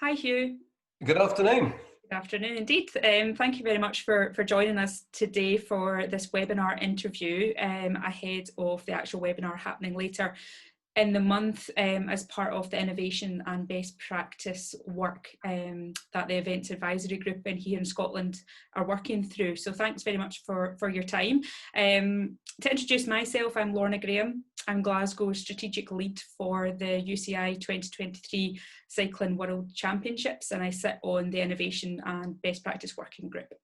Hi, Hugh. Good afternoon. Good afternoon indeed. Thank you very much for joining us today for this webinar interview ahead of the actual webinar happening later in the month as part of the innovation and best practice work that the Events Advisory Group in here in Scotland are working through. So thanks very much for your time. To introduce myself, I'm Lorna Graham. I'm Glasgow's strategic lead for the UCI 2023 Cycling World Championships, and I sit on the Innovation and Best Practice Working Group.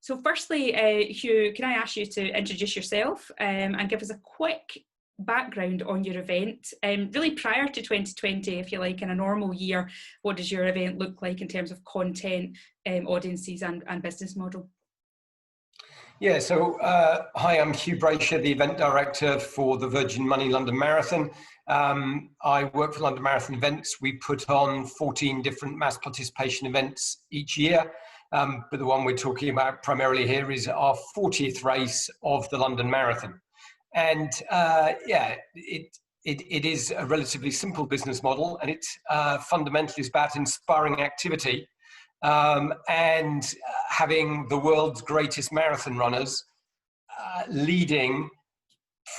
So firstly, Hugh, can I ask you to introduce yourself and give us a quick background on your event, really prior to 2020, if you like, in a normal year. What does your event look like in terms of content, audiences and business model? Yeah, so hi, I'm Hugh Brasher, the event director for the Virgin Money London Marathon. I work for London Marathon Events. We put on 14 different mass participation events each year, but the one we're talking about primarily here is our 40th race of the London Marathon. And yeah, it is a relatively simple business model, and it fundamentally is about inspiring activity and having the world's greatest marathon runners leading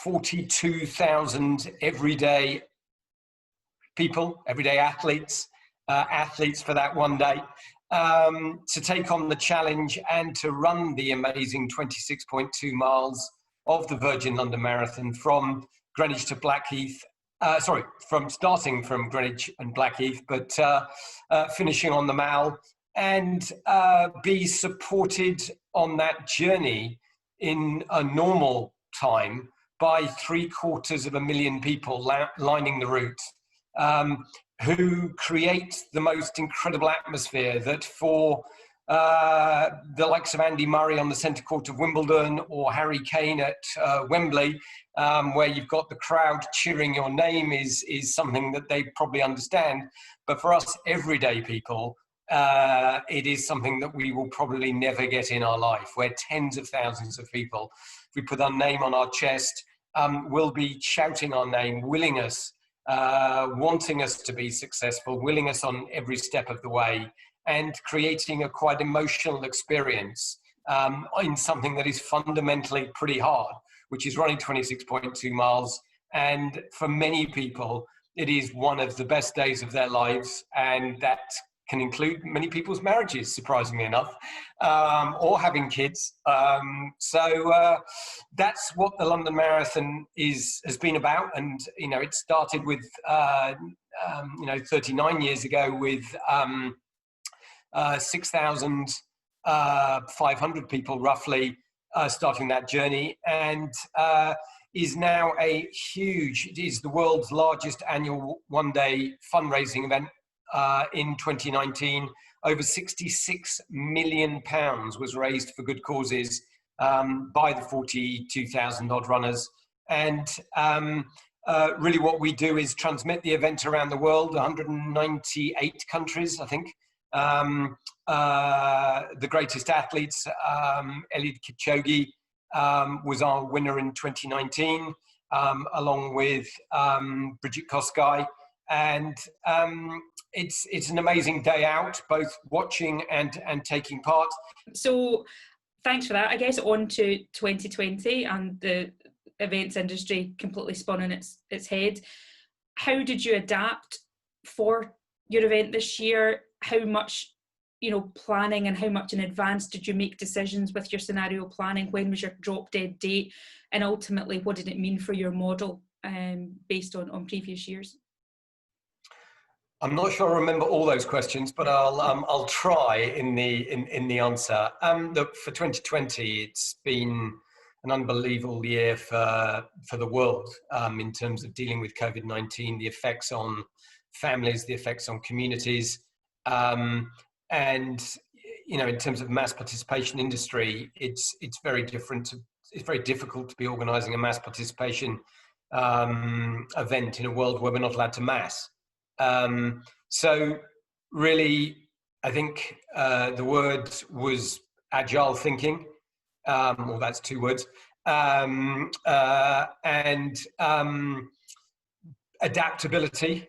42,000 everyday people, everyday athletes for that one day, to take on the challenge and to run the amazing 26.2 miles of the Virgin London Marathon from Greenwich to Blackheath. From starting from Greenwich and Blackheath, but finishing on the Mall, and be supported on that journey in a normal time by 750,000 people lining the route, who create the most incredible atmosphere that for the likes of Andy Murray on the centre court of Wimbledon, or Harry Kane at Wembley, where you've got the crowd cheering your name, is something that they probably understand. But for us everyday people, it is something that we will probably never get in our life, where tens of thousands of people, if we put our name on our chest, will be shouting our name, willing us, wanting us to be successful, willing us on every step of the way, and creating a quite emotional experience in something that is fundamentally pretty hard, which is running 26.2 miles. And for many people, it is one of the best days of their lives, and that can include many people's marriages, surprisingly enough, or having kids. So that's what the London Marathon has been about. And, you know, it started with, 39 years ago with 6,500 people roughly starting that journey, and is now it is the world's largest annual one-day fundraising event. In 2019, over £66 million was raised for good causes by the 42,000 odd runners. And really what we do is transmit the event around the world, 198 countries, I think. The greatest athletes, Eliud Kipchoge was our winner in 2019, along with Bridget Kosgei. And it's an amazing day out, both watching and taking part. So thanks for that. I guess on to 2020 and the events industry completely spun on its head. How did you adapt for your event this year? How much, planning, and how much in advance did you make decisions with your scenario planning? When was your drop dead date? And ultimately, what did it mean for your model based on previous years? I'm not sure I remember all those questions, but I'll try in the answer. Look, for 2020, it's been an unbelievable year for the world in terms of dealing with COVID-19, the effects on families, the effects on communities, and in terms of mass participation industry, it's very different. It's very difficult to be organising a mass participation event in a world where we're not allowed to mass. So really, I think the word was agile thinking. Well, that's two words. And adaptability,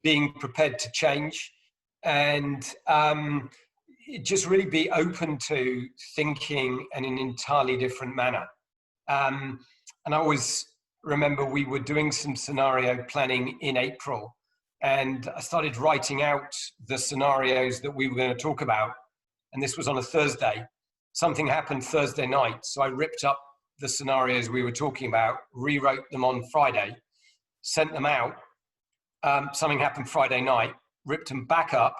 being prepared to change, and just really be open to thinking in an entirely different manner. And I always remember we were doing some scenario planning in April, and I started writing out the scenarios that we were going to talk about. And this was on a Thursday. Something happened Thursday night, so I ripped up the scenarios we were talking about, rewrote them on Friday, sent them out. Something happened Friday night, ripped them back up,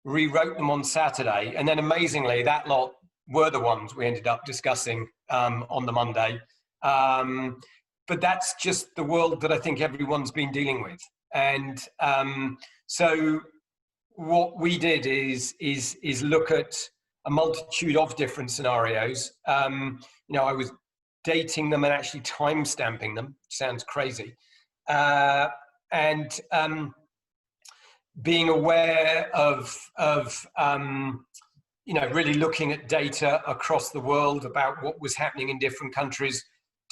rewrote them on Saturday, and then amazingly, that lot were the ones we ended up discussing on the Monday. But that's just the world that I think everyone's been dealing with. And so what we did is look at a multitude of different scenarios. You know, I was dating them and actually time stamping them, which sounds crazy. And being aware of you know, really looking at data across the world about what was happening in different countries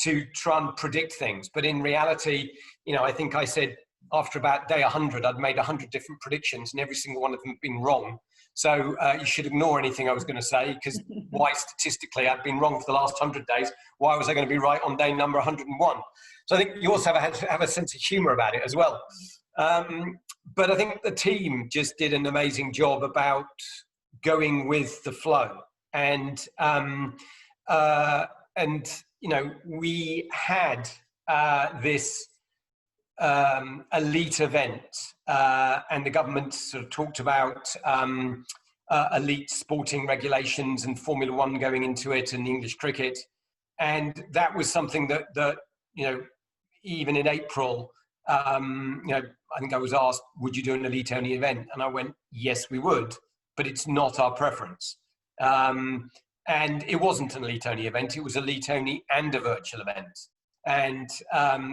to try and predict things. But in reality, you know, I think I said after about day 100, I'd made 100 different predictions and every single one of them had been wrong. So you should ignore anything I was going to say, because why statistically I'd been wrong for the last 100 days. Why was I going to be right on day number 101? So I think you also have a sense of humor about it as well. But I think the team just did an amazing job about going with the flow. And you know, we had this elite event, and the government sort of talked about elite sporting regulations and Formula One going into it and English cricket. And that was something that you know, even in April, you know, I think I was asked, would you do an elite only event? And I went, yes, we would, but it's not our preference. And it wasn't an elite only event, it was elite only and a virtual event. And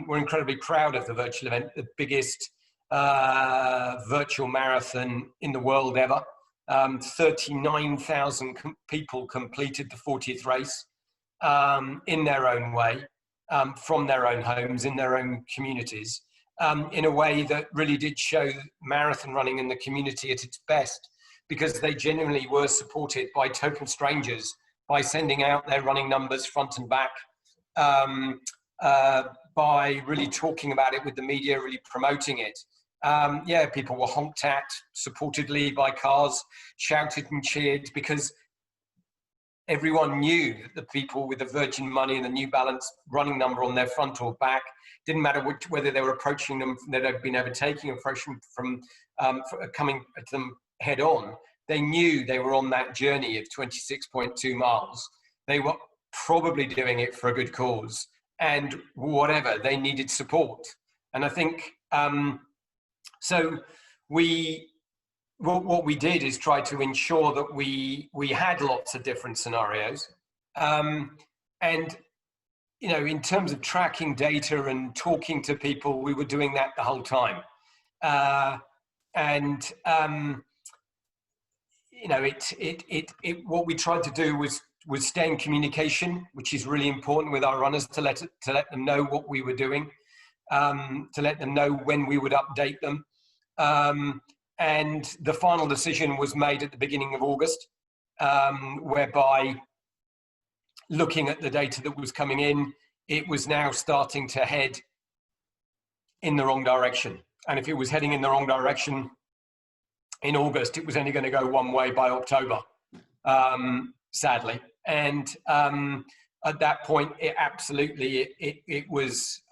we're incredibly proud of the virtual event, the biggest virtual marathon in the world ever. 39,000 people completed the 40th race in their own way, from their own homes, in their own communities, in a way that really did show marathon running in the community at its best, because they genuinely were supported by total strangers, by sending out their running numbers front and back, by really talking about it with the media, really promoting it. Yeah, people were honked at, supportedly by cars, shouted and cheered, because everyone knew that the people with the Virgin Money and the New Balance running number on their front or back, didn't matter whether they were approaching them, that had been overtaking, approaching from coming at them head on. They knew they were on that journey of 26.2 miles. They were probably doing it for a good cause, and whatever, they needed support. And I think, so what we did is try to ensure that we had lots of different scenarios. And, you know, in terms of tracking data and talking to people, we were doing that the whole time. You know, what we tried to do was stay in communication, which is really important with our runners, to let them know what we were doing, to let them know when we would update them. And the final decision was made at the beginning of August, whereby, looking at the data that was coming in, it was now starting to head in the wrong direction. And if it was heading in the wrong direction in August, it was only going to go one way by October, sadly. And at that point, it was,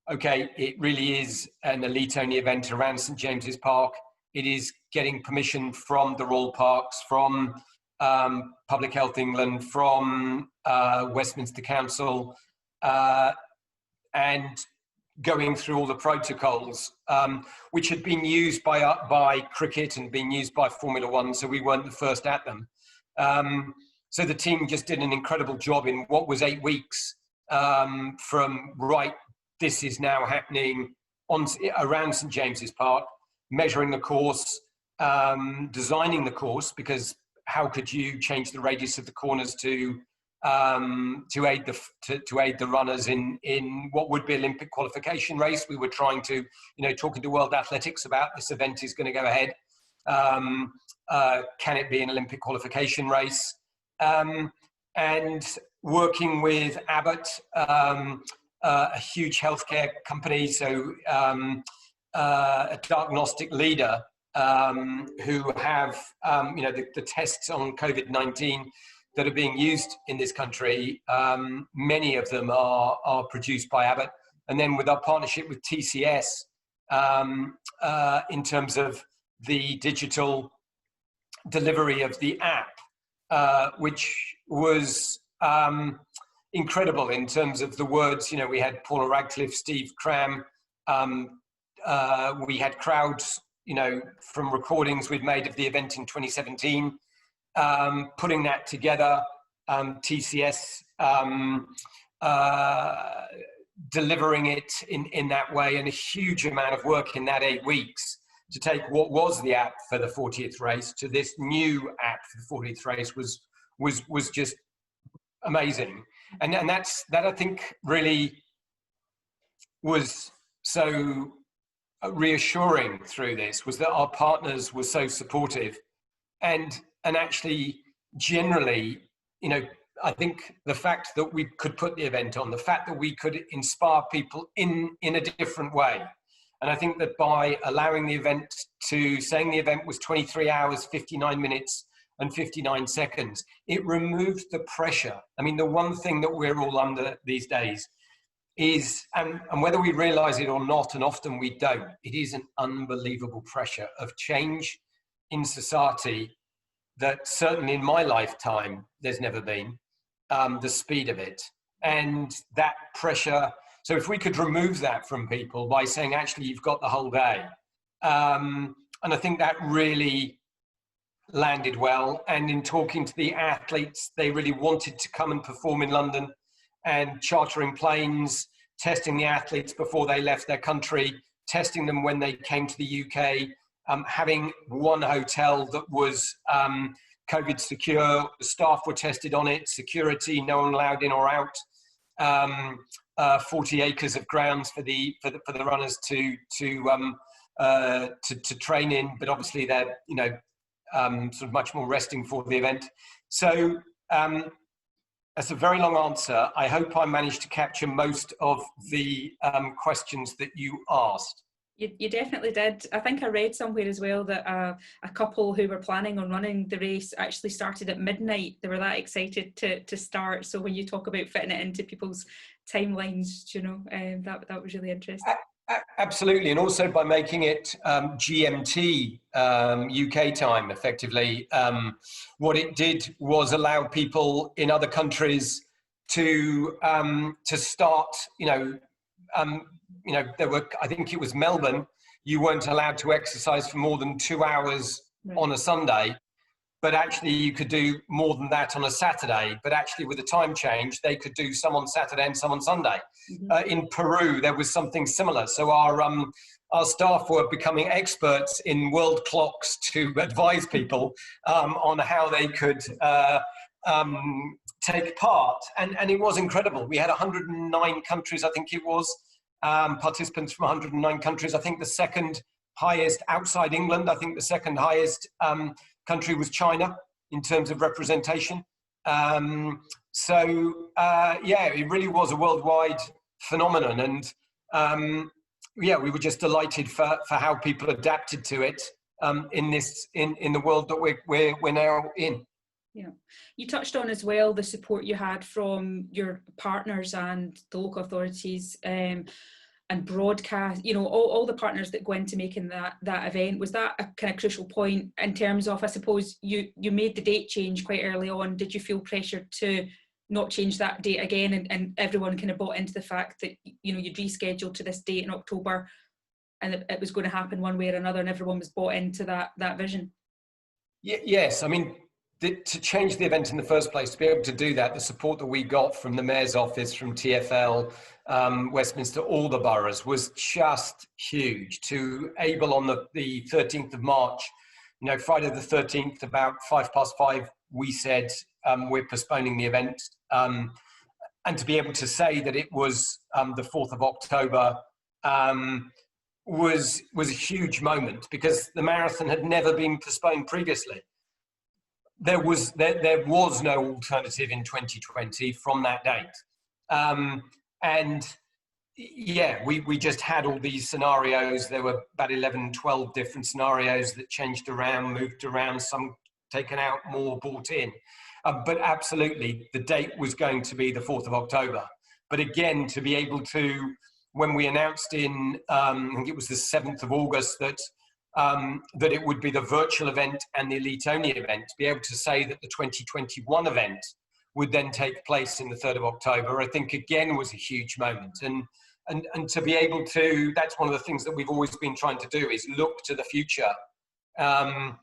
okay, it really is an elite-only event around St James's Park. It is getting permission from the Royal Parks, from Public Health England, from Westminster Council, and going through all the protocols, which had been used by cricket and been used by Formula One, so we weren't the first at them. So the team just did an incredible job in what was 8 weeks, from right, this is now happening around St James's Park, measuring the course, designing the course, because how could you change the radius of the corners to to aid the runners in what would be Olympic qualification race. We were trying to, talking to World Athletics about this event is going to go ahead. Can it be an Olympic qualification race? And working with Abbott, a huge healthcare company, so a diagnostic leader who have, the tests on COVID-19 that are being used in this country, many of them are produced by Abbott. And then with our partnership with TCS, in terms of the digital delivery of the app, which was incredible in terms of the words. We had Paula Radcliffe, Steve Cram, we had crowds, from recordings we'd made of the event in 2017, putting that together, TCS delivering it in that way, and a huge amount of work in that 8 weeks to take what was the app for the 40th race to this new app for the 40th race was just amazing. And that I think really was so reassuring through this, was that our partners were so supportive, and actually generally, I think the fact that we could put the event on, the fact that we could inspire people in a different way. And I think that by allowing the event saying the event was 23 hours, 59 minutes and 59 seconds, it removed the pressure. I mean, the one thing that we're all under these days is, and whether we realize it or not, and often we don't, it is an unbelievable pressure of change in society that certainly in my lifetime, there's never been, the speed of it. And that pressure, so if we could remove that from people by saying, actually, you've got the whole day. And I think that really landed well. And in talking to the athletes, they really wanted to come and perform in London, and chartering planes, testing the athletes before they left their country, testing them when they came to the UK, having one hotel that was COVID secure, the staff were tested on it, security, no one allowed in or out, 40 acres of grounds for the runners to train in, but obviously they're sort of much more resting for the event. So that's a very long answer. I hope I managed to capture most of the questions that you asked. You definitely did. I think I read somewhere as well that a couple who were planning on running the race actually started at midnight. They were that excited to start. So when you talk about fitting it into people's timelines, that was really interesting. Absolutely. And also by making it GMT, UK time, effectively, what it did was allow people in other countries to start, there were, I think it was Melbourne, you weren't allowed to exercise for more than 2 hours on a Sunday, but actually you could do more than that on a Saturday. But actually with the time change, they could do some on Saturday and some on Sunday. Mm-hmm. In Peru, there was something similar. So our staff were becoming experts in world clocks to advise people on how they could take part. And it was incredible. We had 109 countries, I think it was, participants from 109 countries. I think the second highest outside England, I think the second highest country was China in terms of representation. It really was a worldwide phenomenon. And we were just delighted for how people adapted to it in the world that we're now in. Yeah, you touched on as well the support you had from your partners and the local authorities and broadcast, all the partners that go into making that event. Was that a kind of crucial point in terms of, I suppose, you made the date change quite early on. Did you feel pressure to not change that date again, and everyone kind of bought into the fact that, you'd rescheduled to this date in October and it was going to happen one way or another, and everyone was bought into that vision? Yes, I mean, to change the event in the first place, to be able to do that, the support that we got from the Mayor's Office, from TfL, Westminster, all the boroughs, was just huge. To able on the 13th of March, Friday the 13th, about 5:05 we said we're postponing the event. And to be able to say that it was the 4th of October was a huge moment, because the marathon had never been postponed previously. There was no alternative in 2020 from that date. And yeah, we just had all these scenarios. There were about 11, 12 different scenarios that changed around, moved around, some taken out, more brought in. But absolutely, the date was going to be the 4th of October. But again, to be able to, when we announced in, I think it was the 7th of August, that it would be the virtual event and the elite-only event, to be able to say that the 2021 event would then take place in the 3rd of October, I think again was a huge moment. And to be able to, that's one of the things that we've always been trying to do, is look to the future, to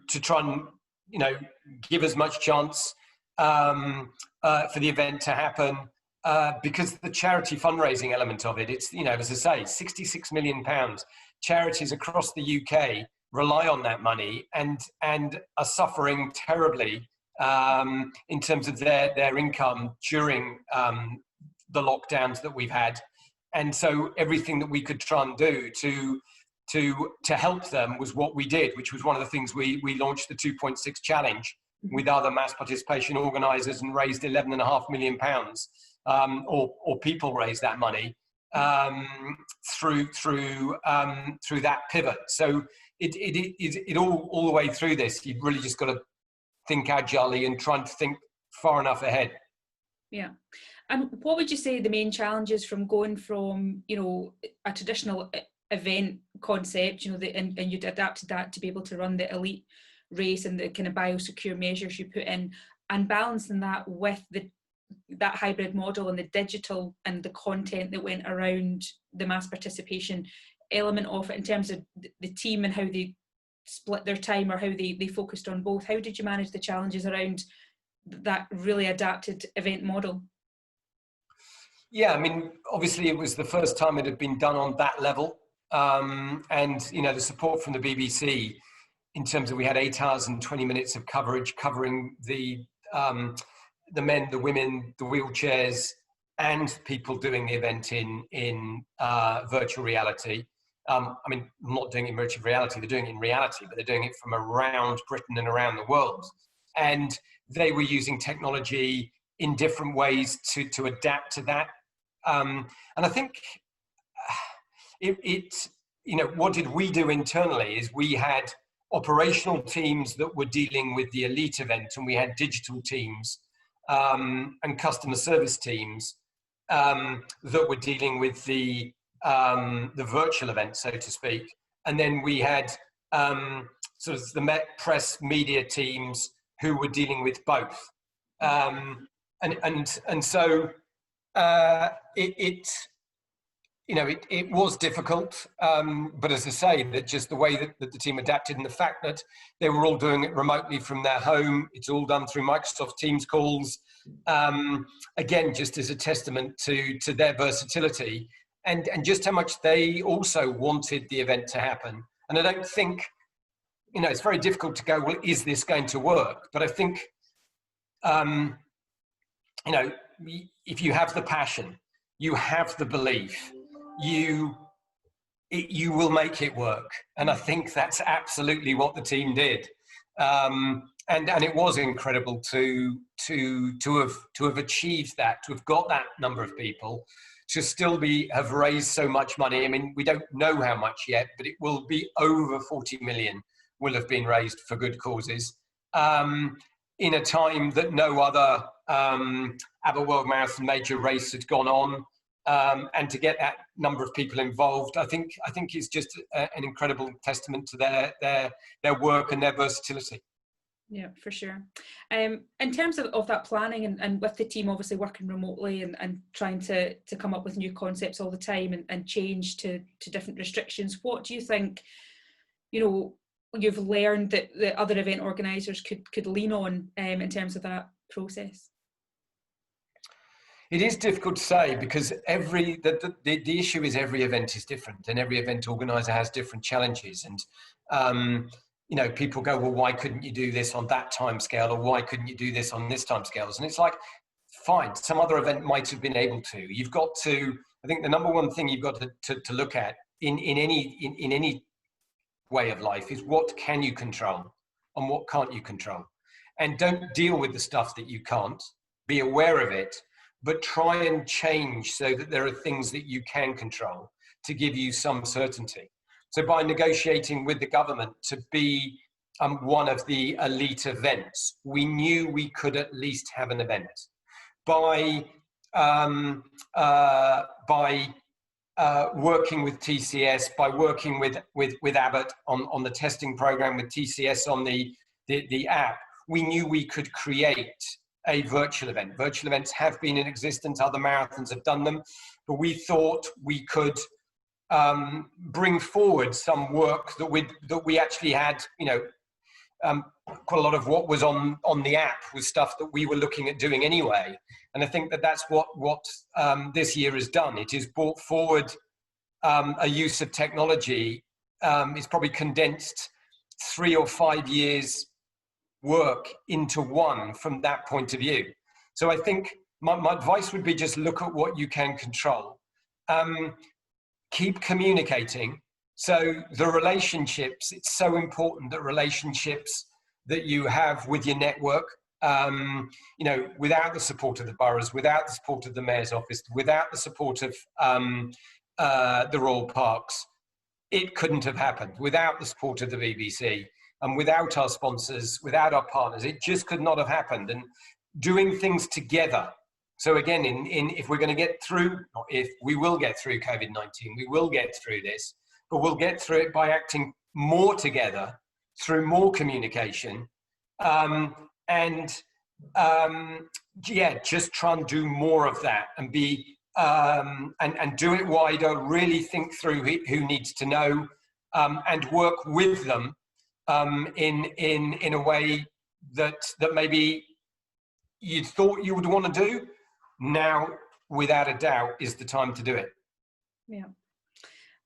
try and, you know, give as much chance for the event to happen, because the charity fundraising element of it, it's, you know, as I say, £66 million. Charities across the UK rely on that money and are suffering terribly in terms of their income during the lockdowns that we've had. And so everything that we could try and do to help them was what we did, which was one of the things we launched the 2.6 challenge with other mass participation organisers and raised £11.5 million, or people raised that money through that pivot. So it all the way through this, you've really just got to think agilely and try and think far enough ahead. Yeah. And what would you say the main challenges from going from, you know, a traditional event concept, you know, and you'd adapted that to be able to run the elite race and the kind of biosecure measures you put in, and balancing that with that hybrid model and the digital and the content that went around the mass participation element of it, in terms of the team and how they split their time, or how they focused on both? How did you manage the challenges around that really adapted event model? Yeah, I mean, obviously it was the first time it had been done on that level. And, you know, the support from the BBC, in terms of, we had 8 hours and 20 minutes of coverage covering the men, the women, the wheelchairs, and people doing the event in virtual reality. I mean, not doing it in virtual reality, they're doing it in reality, but they're doing it from around Britain and around the world. And they were using technology in different ways to adapt to that. And I think you know, what did we do internally is we had operational teams that were dealing with the elite event, and we had digital teams and customer service teams that were dealing with the virtual event, so to speak. And then we had sort of the press media teams who were dealing with both. And so it was difficult, but as I say, that just the way that the team adapted, and the fact that they were all doing it remotely from their home, it's all done through Microsoft Teams calls, again, just as a testament to their versatility, and just how much they also wanted the event to happen. And I don't think, you know, it's very difficult to go, well, is this going to work? But I think, you know, if you have the passion, you have the belief, you will make it work. And I think that's absolutely what the team did. And it was incredible to have achieved that, to have got that number of people, to still have raised so much money. I mean, we don't know how much yet, but it will be over 40 million will have been raised for good causes, in a time that no other ABBA World Marathon major race had gone on. And to get that number of people involved, I think is just an incredible testament to their work and their versatility. Yeah, for sure. In terms of that planning and with the team obviously working remotely and trying to come up with new concepts all the time and change to different restrictions, what do you think, you know, you've learned that the other event organisers could lean on in terms of that process? It is difficult to say, because the issue is every event is different, and every event organizer has different challenges. And you know, people go, well, why couldn't you do this on that time scale, or why couldn't you do this on this time scales? And it's like, fine, some other event might have been able to. You've got to, I think the number one thing you've got to look at in any way of life is what can you control and what can't you control. And don't deal with the stuff that you can't. Be aware of it, but try and change so that there are things that you can control to give you some certainty. So by negotiating with the government to be one of the elite events, we knew we could at least have an event. By working with TCS, by working with Abbott on the testing program, with TCS on the app, we knew we could create a virtual event. Virtual events have been in existence, other marathons have done them, but we thought we could bring forward some work that we actually had, you know, quite a lot of what was on the app was stuff that we were looking at doing anyway. And I think that that's what this year has done. It has brought forward a use of technology. It's probably condensed 3 or 5 years work into one from that point of view. So I think my advice would be just look at what you can control. Keep communicating. So the relationships, it's so important that relationships that you have with your network, you know, without the support of the boroughs, without the support of the Mayor's office, without the support of the Royal Parks, it couldn't have happened. Without the support of the BBC and without our sponsors, without our partners, it just could not have happened. And doing things together. So again, if we're going to get through, or if we will get through COVID-19, we will get through this, but we'll get through it by acting more together through more communication, yeah, just try and do more of that and be and do it wider. Really think through who needs to know, and work with them in a way that maybe you thought you would want to do. Now, without a doubt, is the time to do it. Yeah.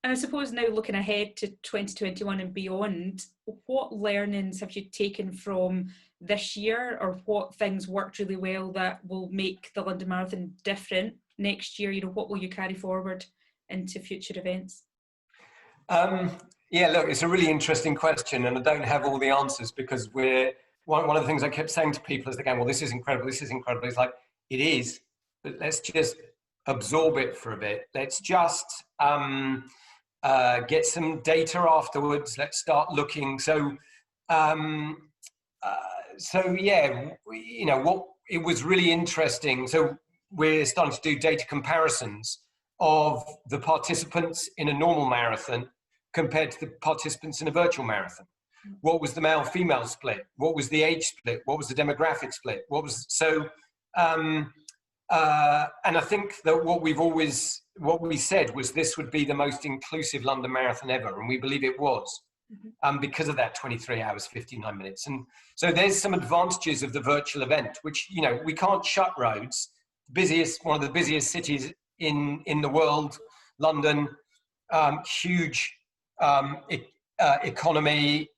And I suppose now looking ahead to 2021 and beyond, what learnings have you taken from this year, or what things worked really well that will make the London Marathon different next year? You know, what will you carry forward into future events? Yeah, look, it's a really interesting question, and I don't have all the answers, because one of the things I kept saying to people is, again, well, this is incredible, this is incredible. It's like, it is, but let's just absorb it for a bit. Let's just get some data afterwards. Let's start looking. So yeah, you know, it was really interesting. So we're starting to do data comparisons of the participants in a normal marathon compared to the participants in a virtual marathon. What was the male-female split? What was the age split? What was the demographic split? And I think that what we said was this would be the most inclusive London Marathon ever, and we believe it was, because of that 23 hours, 59 minutes. And so there's some advantages of the virtual event, which, you know, we can't shut roads. One of the busiest cities in the world, London, huge economy,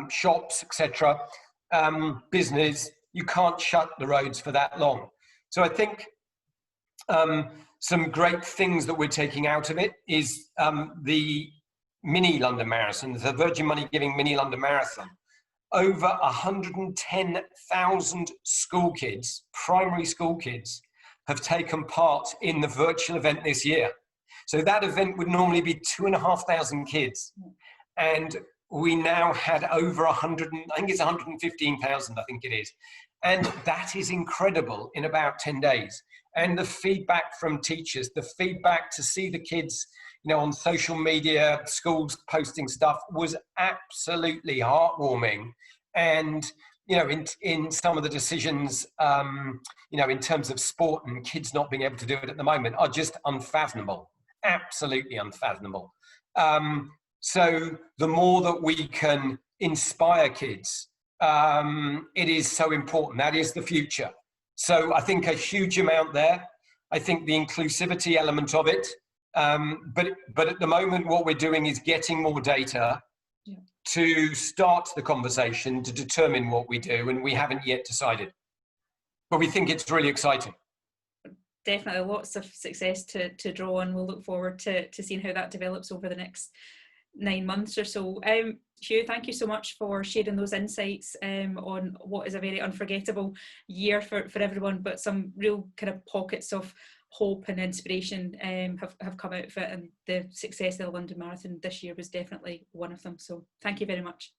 shops, etc., business. You can't shut the roads for that long. So I think some great things that we're taking out of it is the mini London Marathon, the Virgin Money Giving mini London Marathon. Over 110,000 school kids, primary school kids, have taken part in the virtual event this year. So that event would normally be 2,500 kids. And we now had over 100, I think it's 115,000, I think it is. And that is incredible in about 10 days. And the feedback from teachers, the feedback to see the kids, you know, on social media, schools posting stuff, was absolutely heartwarming. And, you know, in some of the decisions, you know, in terms of sport and kids not being able to do it at the moment, are just unfathomable, absolutely unfathomable. So the more that we can inspire kids, it is so important. That is the future. So I think a huge amount there. I think the inclusivity element of it. But at the moment, what we're doing is getting more data to start the conversation, to determine what we do, and we haven't yet decided. But we think it's really exciting. Definitely lots of success to draw on. We'll look forward to seeing how that develops over the next 9 months or so. Hugh, thank you so much for sharing those insights on what is a very unforgettable year for everyone, but some real kind of pockets of hope and inspiration have come out of it, and the success of the London Marathon this year was definitely one of them. So thank you very much.